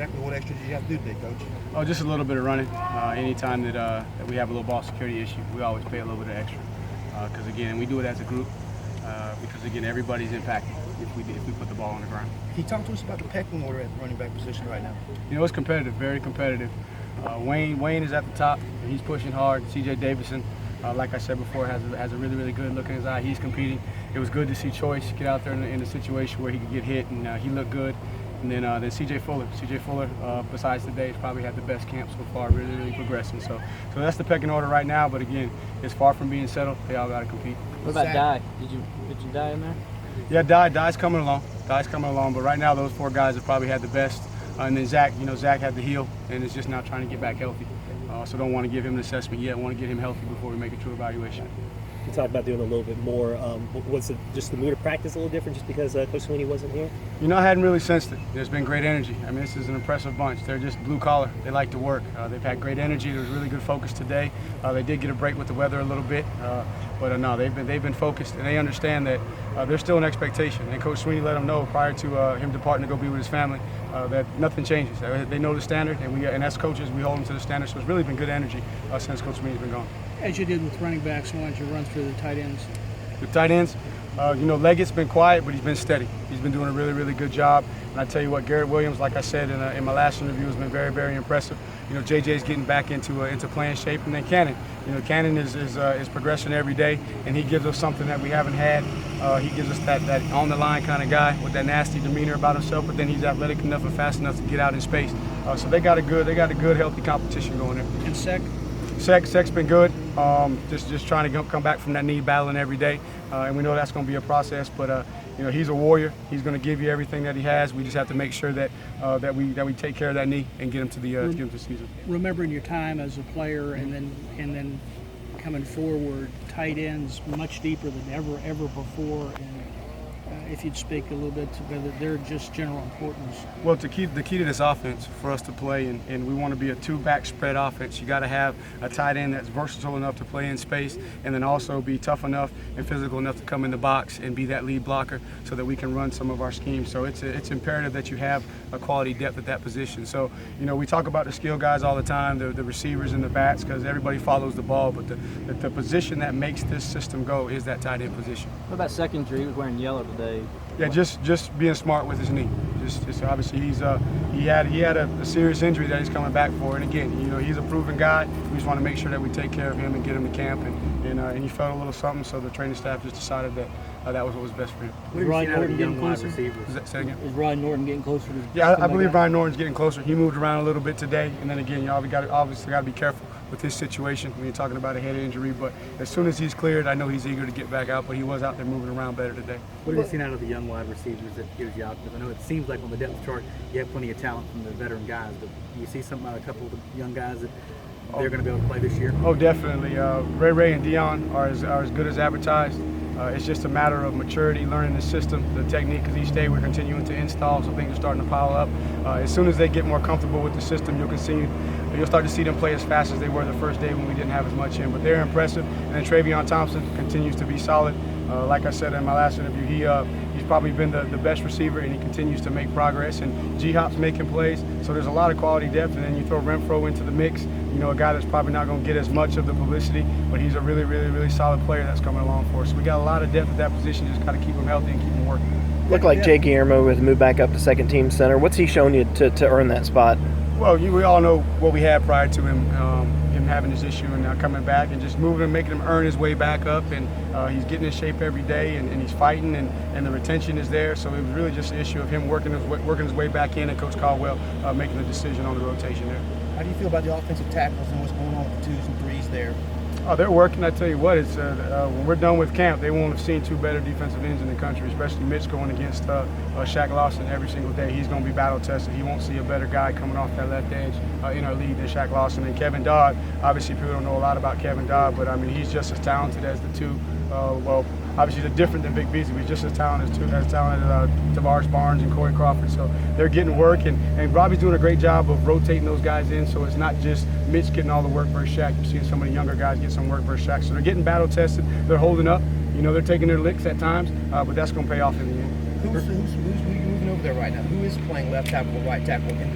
exactly what extra did you have to do today, Coach? Oh, just a little bit of running. Anytime that we have a little ball security issue, we always pay a little bit of extra. Because again, we do it as a group. Because again, everybody's impacted if we put the ball on the ground. Can you talk to us about the pecking order at the running back position right now? You know, it's competitive, very competitive. Wayne is at the top, and he's pushing hard. C.J. Davison, like I said before, has a really, really good look in his eye. He's competing. It was good to see Choice get out there in a situation where he could get hit, and he looked good. And then C.J. Fuller. C.J. Fuller, besides today, has probably had the best camp so far, really, really progressing. So that's the pecking order right now, but again, it's far from being settled. They all got to compete. What about Dye? Did you die in there? Yeah, Dye's coming along. But right now, those 4 guys have probably had the best. And then Zach, Zach had the heel, and is just now trying to get back healthy. So don't want to give him an assessment yet. Want to get him healthy before we make a true evaluation. You talked about doing a little bit more. Was it just the mood of practice a little different just because Coach Sweeney wasn't here? I hadn't really sensed it. There's been great energy. I mean, this is an impressive bunch. They're just blue collar. They like to work. They've had great energy. There was really good focus today. They did get a break with the weather a little bit, but no, they've been focused, and they understand that there's still an expectation. And Coach Sweeney let them know prior to him departing to go be with his family that nothing changes. They know the standard, and as coaches, we hold them to the standard. So it's really been good energy since Coach Sweeney's been gone. As you did with running backs, why don't you run through the tight ends? The tight ends, Leggett's been quiet, but he's been steady. He's been doing a really, really good job. And I tell you what, Garrett Williams, like I said in my last interview, has been very, very impressive. JJ's getting back into playing shape, and then Cannon. Cannon is progressing every day, and he gives us something that we haven't had. He gives us that on the line kind of guy with that nasty demeanor about himself, but then he's athletic enough and fast enough to get out in space. So they got a good, healthy competition going there. And Sec's been good. Just trying to come back from that knee, battling every day, and we know that's going to be a process. But he's a warrior. He's going to give you everything that he has. We just have to make sure that we take care of that knee and get him to the season. Remembering your time as a player, and then coming forward, tight ends much deeper than ever before. And if you'd speak a little bit to whether they're just general importance. Well, the key to this offense for us to play, and we want to be a 2-back spread offense, you got to have a tight end that's versatile enough to play in space, and then also be tough enough and physical enough to come in the box and be that lead blocker so that we can run some of our schemes. So it's imperative that you have a quality depth at that position. So we talk about the skill guys all the time, the receivers and the backs, because everybody follows the ball, but the position that makes this system go is that tight end position. What about secondary? He was wearing yellow today. Yeah, just being smart with his knee. Just obviously he had a serious injury that he's coming back for, and again, he's a proven guy. We just want to make sure that we take care of him and get him to camp, and he felt a little something, so the training staff just decided that that was what was best for him. Is Ryan Norton getting closer? Say again? Is Ryan Norton getting closer to? Yeah, I believe Ryan Norton's getting closer. He moved around a little bit today, and then again, we obviously got to be careful with his situation when you're talking about a head injury. But as soon as he's cleared, I know he's eager to get back out. But he was out there moving around better today. What have you seen out of the young wide receivers that gives you optimism? I know it seems like on the depth chart you have plenty of talent from the veteran guys, but do you see something out of a couple of the young guys that they're going to be able to play this year? Oh, definitely. Ray and Dion are as good as advertised. It's just a matter of maturity, learning the system, the technique, because each day we're continuing to install, so things are starting to pile up. As soon as they get more comfortable with the system, you'll start to see them play as fast as they were the first day when we didn't have as much in. But they're impressive. And then Travion Thompson continues to be solid. Like I said in my last interview, he's probably been the best receiver, and he continues to make progress. And G-Hop's making plays, so there's a lot of quality depth. And then you throw Renfro into the mix, a guy that's probably not going to get as much of the publicity, but he's a really, really, really solid player that's coming along for us. So we got a lot of depth at that position, just got to keep him healthy and keep him working. Looked like Jake Guillermo was moved back up to second-team center. What's he shown you to earn that spot? Well, we all know what we had prior to him having this issue and coming back and just moving him, making him earn his way back up. And he's getting in shape every day, and he's fighting, and the retention is there. So it was really just an issue of him working his way back in, and Coach Caldwell making the decision on the rotation there. How do you feel about the offensive tackles and what's going on with the 2s and 3s there? Oh, they're working. I tell you what, it's when we're done with camp, they won't have seen 2 better defensive ends in the country, especially Mitch going against Shaq Lawson every single day. He's going to be battle tested. He won't see a better guy coming off that left edge in our league than Shaq Lawson. And Kevin Dodd, obviously people don't know a lot about Kevin Dodd, but I mean, he's just as talented as the 2. Obviously they're different than Vic Beasley. He's just as talented as Tavares Barnes and Corey Crawford. So they're getting work, and Robbie's doing a great job of rotating those guys in. So it's not just Mitch getting all the work versus Shaq. You're seeing some of the younger guys get some work versus Shaq. So they're getting battle tested. They're holding up. They're taking their licks at times, but that's going to pay off in the end. Who's moving over there right now? Who is playing left tackle or right tackle in